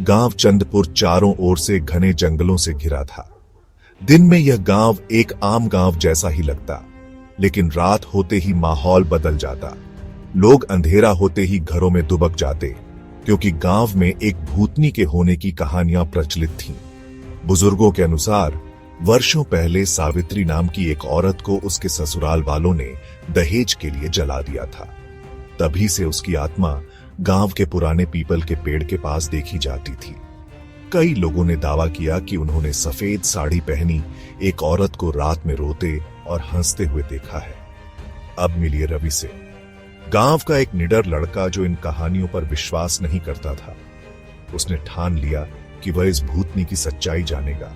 गांव चंदपुर चारों ओर से घने जंगलों से घिरा था। दिन में यह गांव एक आम गांव जैसा ही लगता, लेकिन रात होते ही माहौल बदल जाता। लोग अंधेरा होते ही घरों में दुबक जाते, क्योंकि गांव में एक भूतनी के होने की कहानियां प्रचलित थीं। बुजुर्गों के अनुसार वर्षों पहले सावित्री नाम की एक औरत को उसके ससुराल वालों ने दहेज के लिए जला दिया था। तभी से उसकी आत्मा गांव के पुराने पीपल के पेड़ के पास देखी जाती थी। कई लोगों ने दावा किया कि उन्होंने सफेद साड़ी पहनी एक औरत को रात में रोते और हंसते हुए देखा है। अब मिलिए रवि से, गांव का एक निडर लड़का जो इन कहानियों पर विश्वास नहीं करता था। उसने ठान लिया कि वह इस भूतनी की सच्चाई जानेगा।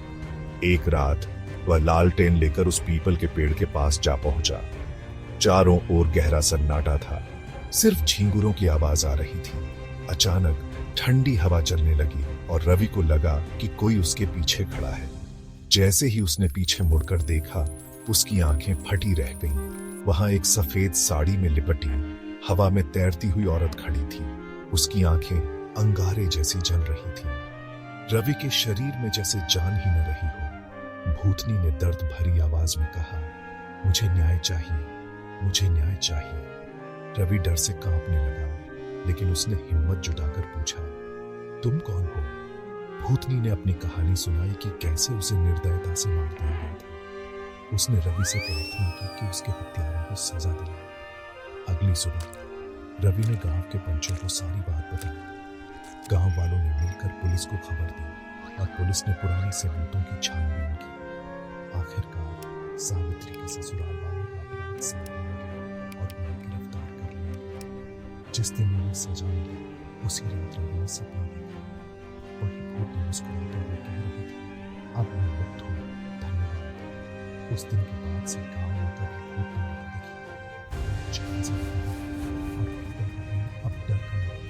एक रात वह लालटेन लेकर उस पीपल के पेड़ के पास जा पहुंचा। चारों ओर गहरा सन्नाटा था, सिर्फ झींगुरों की आवाज आ रही थी। अचानक ठंडी हवा चलने लगी और रवि को लगा कि कोई उसके पीछे खड़ा है। जैसे ही उसने पीछे मुड़कर देखा, उसकी आंखें फटी रह गईं। वहां एक सफेद साड़ी में लिपटी, हवा में तैरती हुई औरत खड़ी थी। उसकी आंखें अंगारे जैसी जल रही थीं। रवि के शरीर में जैसे जान ही न रही हो। भूतनी ने दर्द भरी आवाज में कहा, मुझे न्याय चाहिए, मुझे न्याय चाहिए। रवि डर से कांपने लगा, लेकिन उसने हिम्मत जुटाकर पूछा, तुम कौन हो? भूतनी ने अपनी कहानी सुनाई कि कैसे उसे निर्दयता से मार दिया गया था। उसने रवि से प्रार्थना की कि उसके हत्यारों को सजा दिलाए। अगली सुबह रवि ने गांव के पंचों को सारी बात बताई। गांव वालों ने मिलकर पुलिस को खबर दी और पुलिस ने पुराने सबूतों की छानबीन की। आखिरकार सावित्री के ससुराल वालों का अपराध सामने आ गया और उन्हें गिरफ्तार कर लिया गया। जिस दिन उन्हें सजा मिली, उसी रात रवि ने सपना देखा। वही भूतनी मुस्कुराते हुए कह रही थी, अब मैं मुक्त हूँ, धन्यवाद। उस दिन के बाद से गांव में कभी भूतनी नहीं दिखी। चैन से रहा और अब डर का नहीं,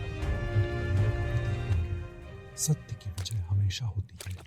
बल्कि अन्याय का प्रतीक बन गया। सत्य की विजय हमेशा होती है।